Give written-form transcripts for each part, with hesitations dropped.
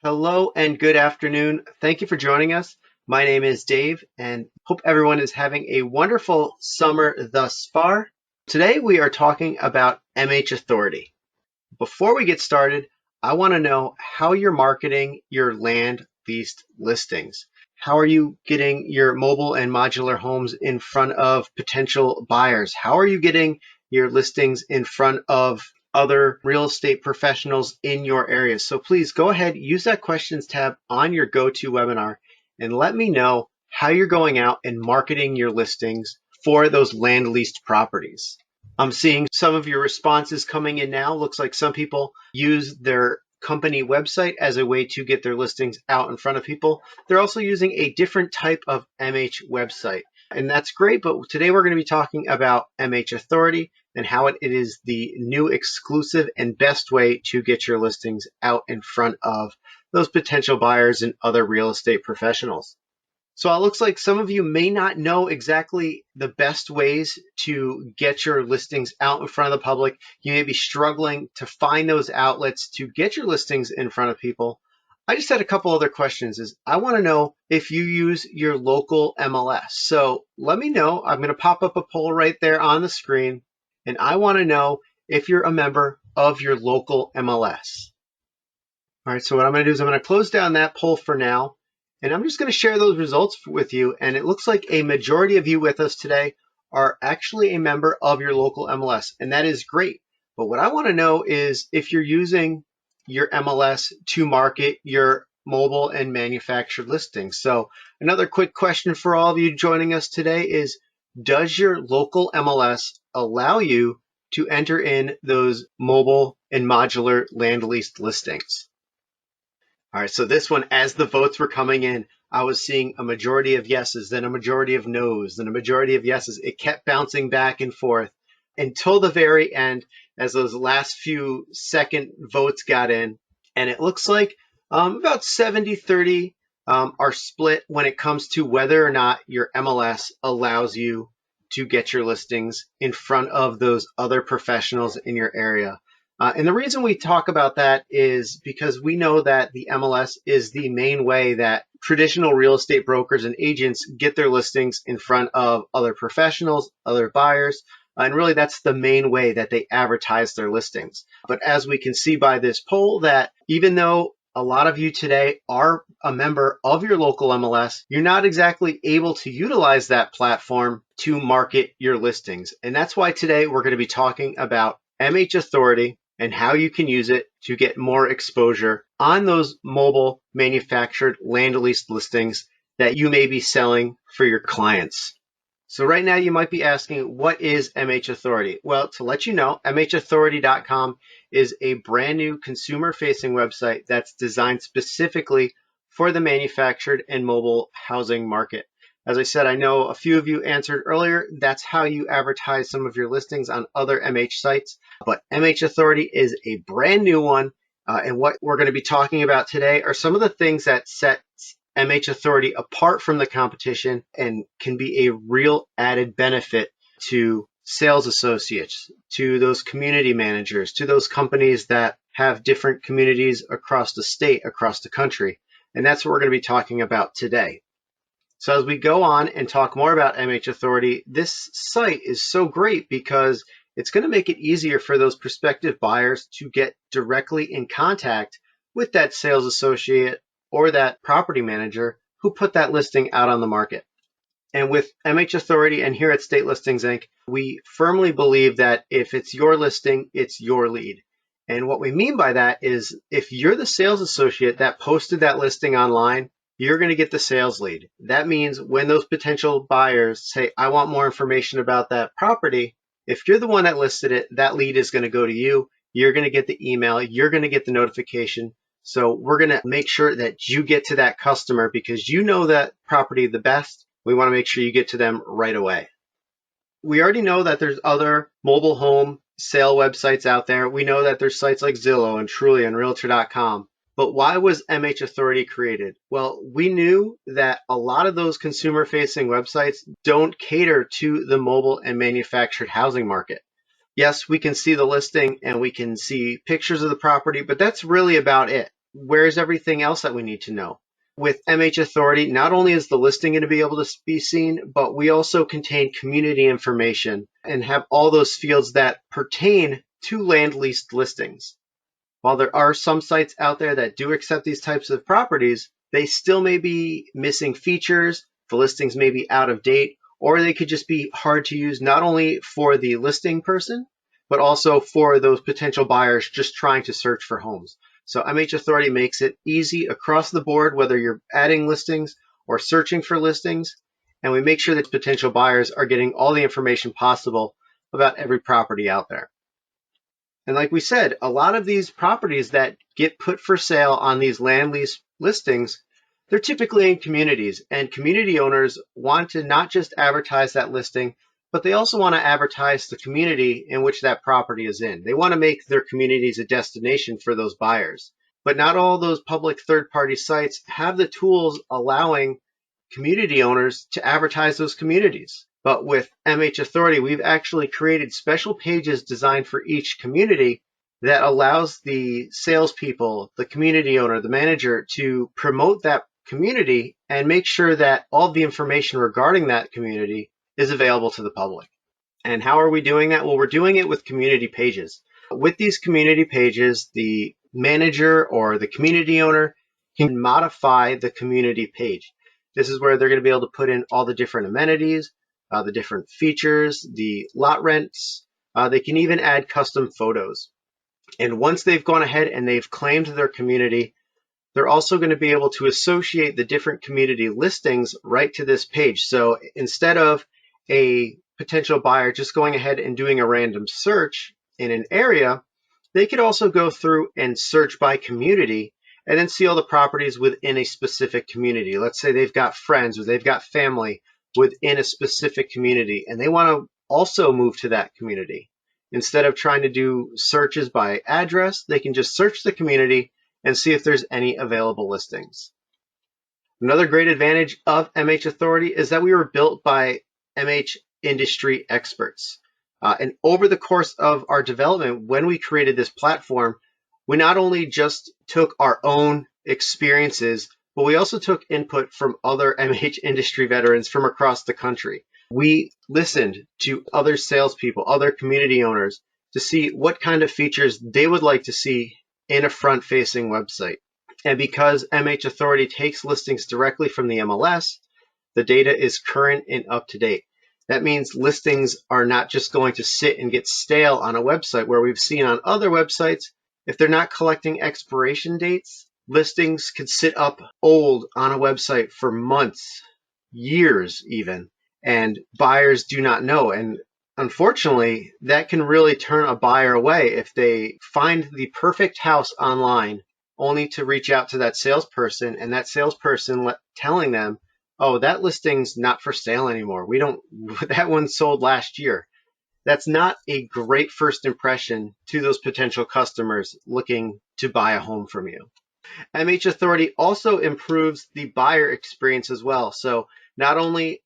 Hello and good afternoon. Thank you for joining us. My name is Dave and hope everyone is having a wonderful summer thus far. Today we are talking about MHAuthority. Before we get started, I want to know how you're marketing your land leased listings. How are you getting your mobile and modular homes in front of potential buyers? How are you getting your listings in front of other real estate professionals in your area? So please go ahead, use that questions tab on your GoToWebinar and let me know how you're going out and marketing your listings for those land leased properties. I'm seeing some of your responses coming in now. Looks like some people use their company website as a way to get their listings out in front of people. They're also using a different type of MH website, and that's great. But today we're going to be talking about MHAuthority and how it is the new exclusive and best way to get your listings out in front of those potential buyers and other real estate professionals. So it looks like some of you may not know exactly the best ways to get your listings out in front of the public. You may be struggling to find those outlets to get your listings in front of people. I just had a couple other questions. I want to know if you use your local MLS. So let me know. I'm going to pop up a poll right there on the screen, and I want to know if you're a member of your local MLS. All right, so what I'm going to do is I'm going to close down that poll for now. And I'm just going to share those results with you. And it looks like a majority of you with us today are actually a member of your local MLS. And that is great. But what I want to know is if you're using your MLS to market your mobile and manufactured listings. So another quick question for all of you joining us today is, does your local MLS allow you to enter in those mobile and modular land leased listings? All right, so this one, as the votes were coming in, I was seeing a majority of yeses, then a majority of noes, then a majority of yeses. It kept bouncing back and forth until the very end as those last few second votes got in. And it looks like about 70-30 are split when it comes to whether or not your MLS allows you to get your listings in front of those other professionals in your area. And the reason we talk about that is because we know that the MLS is the main way that traditional real estate brokers and agents get their listings in front of other professionals, other buyers, and really that's the main way that they advertise their listings. But as we can see by this poll, that even though a lot of you today are a member of your local MLS, you're not exactly able to utilize that platform to market your listings. And that's why today we're going to be talking about MHAuthority and how you can use it to get more exposure on those mobile manufactured land lease listings that you may be selling for your clients. So right now you might be asking, what is MHAuthority? Well, to let you know, MHAuthority.com is a brand new consumer-facing website that's designed specifically for the manufactured and mobile housing market. As I said, I know a few of you answered earlier, that's how you advertise some of your listings on other MH sites, but MHAuthority is a brand new one. And what we're going to be talking about today are some of the things that set MHAuthority apart from the competition and can be a real added benefit to sales associates, to those community managers, to those companies that have different communities across the state, across the country. And that's what we're going to be talking about today. So as we go on and talk more about MHAuthority, this site is so great because it's going to make it easier for those prospective buyers to get directly in contact with that sales associate or that property manager who put that listing out on the market. And with MHAuthority and here at State Listings Inc., we firmly believe that if it's your listing, it's your lead. And what we mean by that is if you're the sales associate that posted that listing online, you're going to get the sales lead. That means when those potential buyers say, I want more information about that property, if you're the one that listed it, that lead is going to go to you. You're going to get the email. You're going to get the notification. So we're going to make sure that you get to that customer because you know that property the best. We want to make sure you get to them right away. We already know that there's other mobile home sale websites out there. We know that there's sites like Zillow and Trulia and Realtor.com. But why was MHAuthority created? Well, we knew that a lot of those consumer-facing websites don't cater to the mobile and manufactured housing market. Yes, we can see the listing and we can see pictures of the property, but that's really about it. where's everything else that we need to know? With MHAuthority, not only is the listing going to be able to be seen, but we also contain community information and have all those fields that pertain to land leased listings. While there are some sites out there that do accept these types of properties, they still may be missing features, the listings may be out of date, or they could just be hard to use not only for the listing person, but also for those potential buyers just trying to search for homes. So MHAuthority makes it easy across the board, whether you're adding listings or searching for listings, and we make sure that potential buyers are getting all the information possible about every property out there. And like we said, a lot of these properties that get put for sale on these land lease listings, they're typically in communities, and community owners want to not just advertise that listing, but they also want to advertise the community in which that property is in. They want to make their communities a destination for those buyers. But not all those public third-party sites have the tools allowing community owners to advertise those communities. But with MHAuthority, we've actually created special pages designed for each community that allows the salespeople, the community owner, the manager to promote that community and make sure that all the information regarding that community is available to the public. And how are we doing that? Well, we're doing it with community pages. With these community pages, the manager or the community owner can modify the community page. This is where they're going to be able to put in all the different amenities, the different features, the lot rents. They can even add custom photos. And once they've gone ahead and they've claimed their community, they're also going to be able to associate the different community listings right to this page. So instead of a potential buyer just going ahead and doing a random search in an area, they could also go through and search by community and then see all the properties within a specific community. Let's say they've got friends or they've got family within a specific community and they want to also move to that community. Instead of trying to do searches by address, they can just search the community and see if there's any available listings. Another great advantage of MHAuthority is that we were built by MH industry experts. And over the course of our development, when we created this platform, we not only just took our own experiences, but we also took input from other MH industry veterans from across the country. We listened to other salespeople, other community owners to see what kind of features they would like to see in a front-facing website. And because MHAuthority takes listings directly from the MLS, the data is current and up to date. That means listings are not just going to sit and get stale on a website where we've seen on other websites, if they're not collecting expiration dates, listings could sit up old on a website for months, years even, and buyers do not know. And unfortunately, that can really turn a buyer away if they find the perfect house online only to reach out to that salesperson and that salesperson telling them, oh, that listing's not for sale anymore. That one sold last year. That's not a great first impression to those potential customers looking to buy a home from you. MHAuthority also improves the buyer experience as well. So not only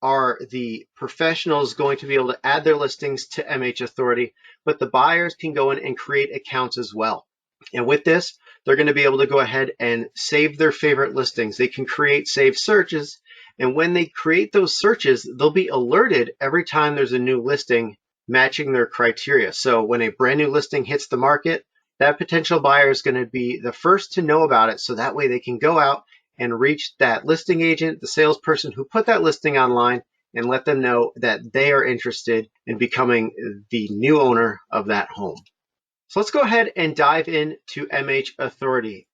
are the professionals going to be able to add their listings to MHAuthority, but the buyers can go in and create accounts as well. And with this, they're going to be able to go ahead and save their favorite listings. They can create saved searches. And when they create those searches, they'll be alerted every time there's a new listing matching their criteria. So when a brand new listing hits the market, that potential buyer is going to be the first to know about it. So that way they can go out and reach that listing agent, the salesperson who put that listing online, and let them know that they are interested in becoming the new owner of that home. So let's go ahead and dive into MHAuthority.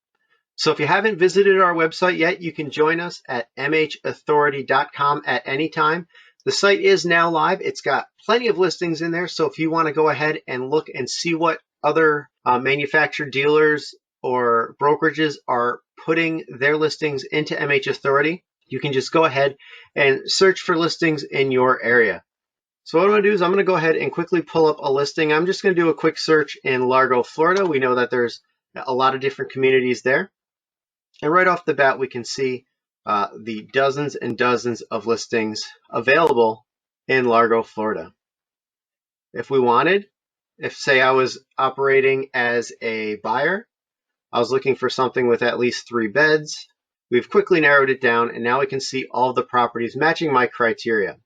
So if you haven't visited our website yet, you can join us at MHAuthority.com at any time. The site is now live. It's got plenty of listings in there. So if you want to go ahead and look and see what other manufacturer dealers or brokerages are putting their listings into MHAuthority, you can just go ahead and search for listings in your area. So what I'm going to do is I'm going to go ahead and quickly pull up a listing. I'm just going to do a quick search in Largo, Florida. We know that there's a lot of different communities there. And right off the bat, we can see the dozens and dozens of listings available in Largo, Florida. If we wanted, if say I was operating as a buyer, I was looking for something with at least 3 beds. We've quickly narrowed it down, and now we can see all of the properties matching my criteria.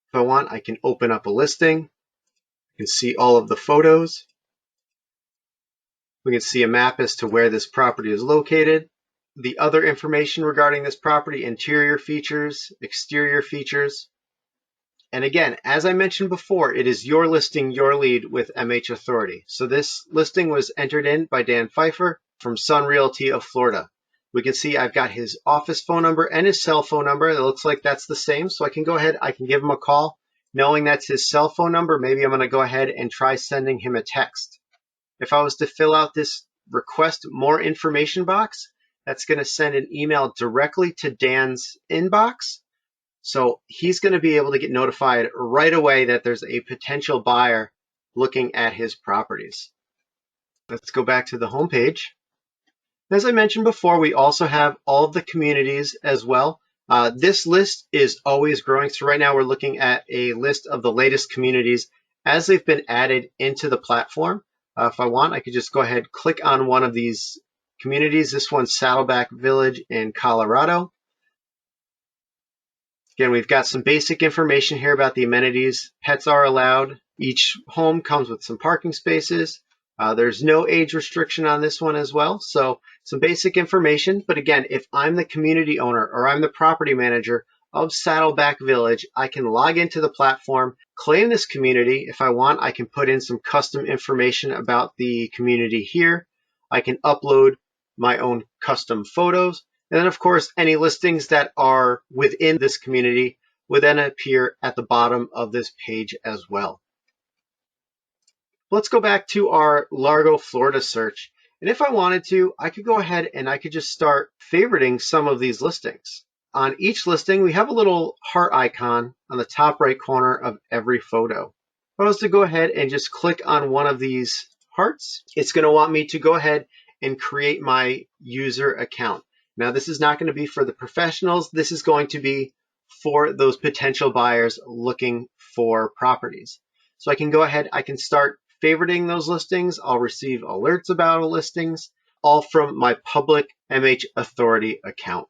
If I want, I can open up a listing. You can see all of the photos. We can see a map as to where this property is located. The other information regarding this property, interior features, exterior features. And again, as I mentioned before, it is your listing, your lead with MHAuthority. So this listing was entered in by Dan Pfeiffer from Sun Realty of Florida. We can see I've got his office phone number and his cell phone number. It looks like that's the same. So I can go ahead, I can give him a call. Knowing that's his cell phone number, maybe I'm going to go ahead and try sending him a text. If I was to fill out this request more information box, that's going to send an email directly to Dan's inbox. So he's going to be able to get notified right away that there's a potential buyer looking at his properties. Let's go back to the home page. As I mentioned before, we also have all of the communities as well. This list is always growing. So right now we're looking at a list of the latest communities as they've been added into the platform. If I want, I could just go ahead, click on one of these communities. This one's Saddleback Village in Colorado. Again, we've got some basic information here about the amenities. Pets are allowed. Each home comes with some parking spaces. There's no age restriction on this one as well. So some basic information. But again, if I'm the community owner or I'm the property manager of Saddleback Village, I can log into the platform, claim this community. If I want, I can put in some custom information about the community here. I can upload my own custom photos. And then, of course, any listings that are within this community would then appear at the bottom of this page as well. Let's go back to our Largo, Florida search. And if I wanted to, I could go ahead and I could just start favoriting some of these listings. On each listing, we have a little heart icon on the top right corner of every photo. If I was to go ahead and just click on one of these hearts, it's going to want me to go ahead and create my user account. Now, this is not going to be for the professionals. This is going to be for those potential buyers looking for properties. So I can go ahead, I can start favoriting those listings. I'll receive alerts about listings, all from my public MHAuthority account.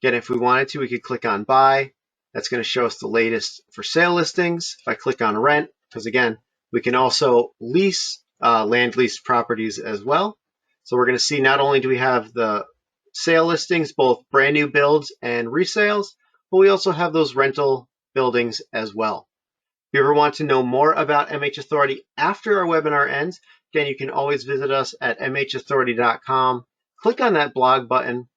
Again, if we wanted to, we could click on buy. That's going to show us the latest for sale listings. If I click on rent, because again, we can also lease land lease properties as well. So we're going to see not only do we have the sale listings, both brand new builds and resales, but we also have those rental buildings as well. If you ever want to know more about MHAuthority after our webinar ends, again, you can always visit us at MHAuthority.com. Click on that blog button,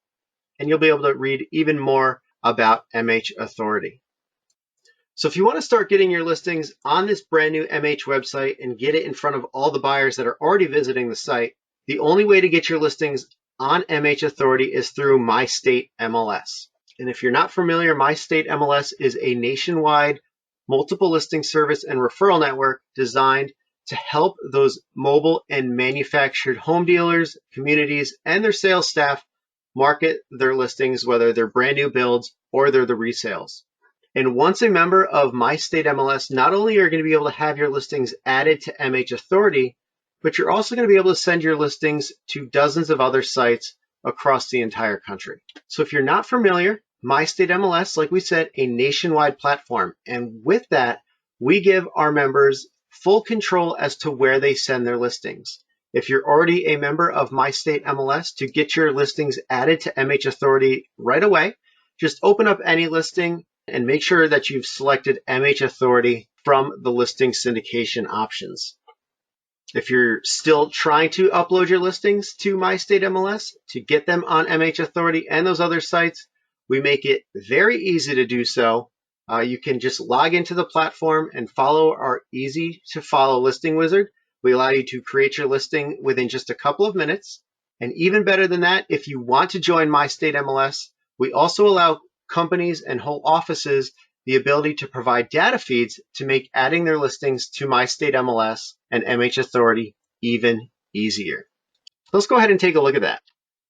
and you'll be able to read even more about MHAuthority. So if you want to start getting your listings on this brand new MH website and get it in front of all the buyers that are already visiting the site, the only way to get your listings on MHAuthority is through My State MLS. And if you're not familiar, My State MLS is a nationwide multiple listing service and referral network designed to help those mobile and manufactured home dealers, communities, and their sales staff market their listings, whether they're brand new builds or they're the resales. And once a member of My State MLS, not only are you going to be able to have your listings added to MHAuthority, but you're also going to be able to send your listings to dozens of other sites across the entire country. So if you're not familiar, My State MLS, like we said, a nationwide platform. And with that, we give our members full control as to where they send their listings. If you're already a member of My State MLS, to get your listings added to MHAuthority right away, just open up any listing and make sure that you've selected MHAuthority from the listing syndication options. If you're still trying to upload your listings to My State MLS to get them on MHAuthority and those other sites, we make it very easy to do so. You can just log into the platform and follow our easy to follow listing wizard. We allow you to create your listing within just a couple of minutes. And even better than that, if you want to join My State MLS, we also allow companies and whole offices the ability to provide data feeds to make adding their listings to My State MLS and MHAuthority even easier. Let's go ahead and take a look at that.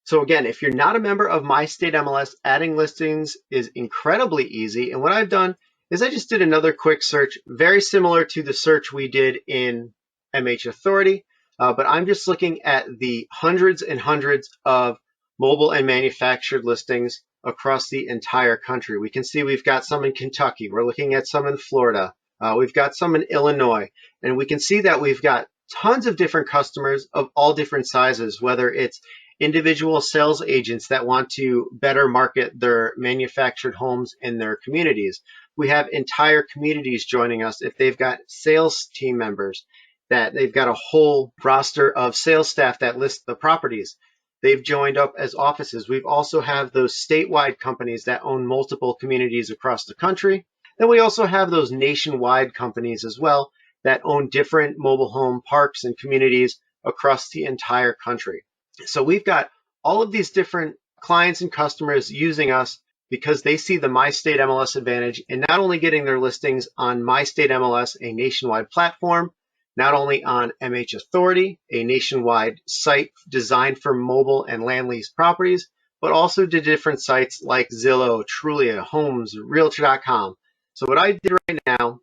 So again, if you're not a member of My State MLS, adding listings is incredibly easy. And what I've done is I just did another quick search, very similar to the search we did in MHAuthority, but I'm just looking at the hundreds and hundreds of mobile and manufactured listings across the entire country. We can see we've got some in Kentucky. We're looking at some in Florida. We've got some in Illinois, and we can see that we've got tons of different customers of all different sizes, whether it's individual sales agents that want to better market their manufactured homes in their communities. We have entire communities joining us if they've got sales team members, that they've got a whole roster of sales staff that list the properties. They've joined up as offices. We've also have those statewide companies that own multiple communities across the country. Then we also have those nationwide companies as well that own different mobile home parks and communities across the entire country. So we've got all of these different clients and customers using us because they see the My State MLS advantage in not only getting their listings on My State MLS, a nationwide platform, not only on MHAuthority, a nationwide site designed for mobile and land lease properties, but also to different sites like Zillow, Trulia, Homes, Realtor.com. So what I did right now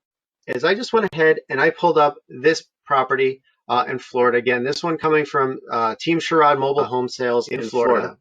is I just went ahead and I pulled up this property in Florida. Again, this one coming from Team Sherrod Mobile Home Sales in Florida.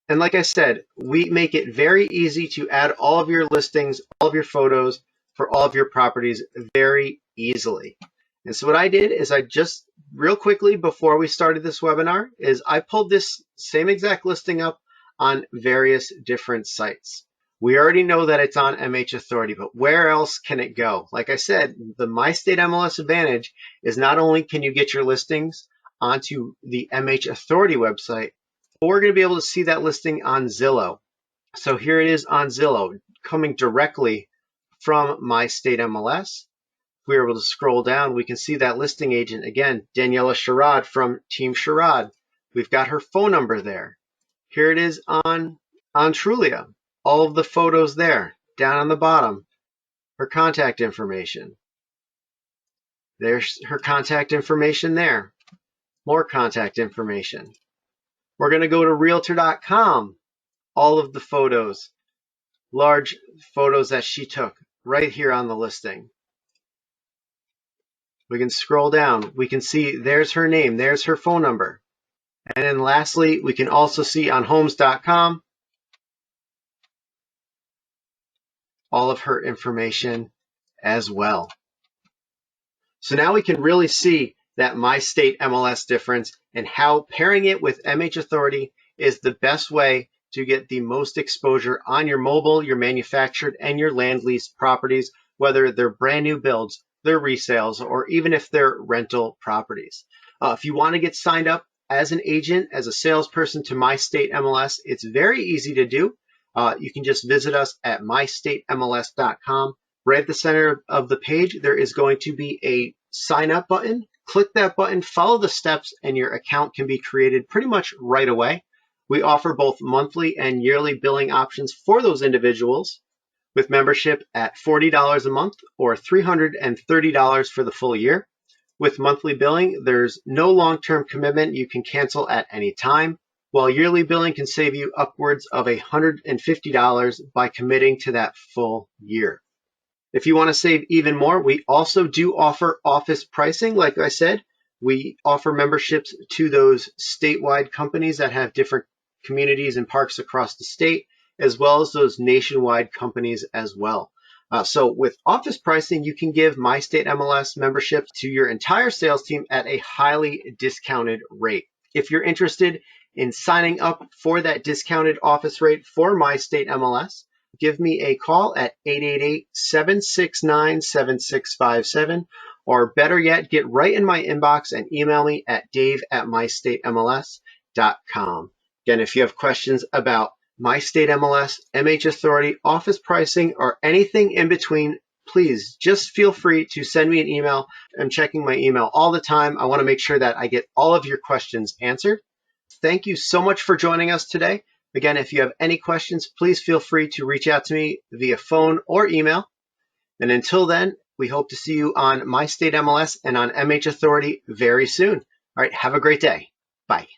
And like I said, we make it very easy to add all of your listings, all of your photos for all of your properties very easily. And so what I did is I just real quickly before we started this webinar is I pulled this same exact listing up on various different sites. We already know that it's on MHAuthority, but where else can it go? Like I said, the My State MLS advantage is not only can you get your listings onto the MHAuthority website, but we're going to be able to see that listing on Zillow. So here it is on Zillow, coming directly from My State MLS. If we were able to scroll down, we can see that listing agent, again, Daniela Sherrod from Team Sherrod. We've got her phone number there. Here it is on Trulia. All of the photos there, down on the bottom, her contact information. There's her contact information there. More contact information. We're going to go to Realtor.com. All of the photos, large photos that she took right here on the listing. We can scroll down. We can see there's her name, there's her phone number. And then lastly, we can also see on Homes.com all of her information as well. So now we can really see that My State MLS difference and how pairing it with MHAuthority is the best way to get the most exposure on your mobile, your manufactured, and your land lease properties, whether they're brand new builds, they're resales, or even if they're rental properties. If you want to get signed up as an agent, as a salesperson to My State MLS, it's very easy to do. You can just visit us at mystatemls.com. Right at the center of the page, there is going to be a sign up button. Click that button, follow the steps, and your account can be created pretty much right away. We offer both monthly and yearly billing options for those individuals, with membership at $40 a month or $330 for the full year. With monthly billing, there's no long-term commitment. You can cancel at any time, while yearly billing can save you upwards of $150 by committing to that full year. If you want to save even more, we also do offer office pricing. Like I said, we offer memberships to those statewide companies that have different communities and parks across the state, as well as those nationwide companies as well. So with office pricing, you can give My State MLS membership to your entire sales team at a highly discounted rate. If you're interested in signing up for that discounted office rate for My State MLS, give me a call at 888-769-7657, or better yet, get right in my inbox and email me at dave@mystatemls.com. Again, if you have questions about My State MLS, MHAuthority, office pricing, or anything in between, please just feel free to send me an email. I'm checking my email all the time. I want to make sure that I get all of your questions answered. Thank you so much for joining us today. Again, if you have any questions, please feel free to reach out to me via phone or email. And until then, we hope to see you on My State MLS and on MHAuthority very soon. All right, have a great day. Bye.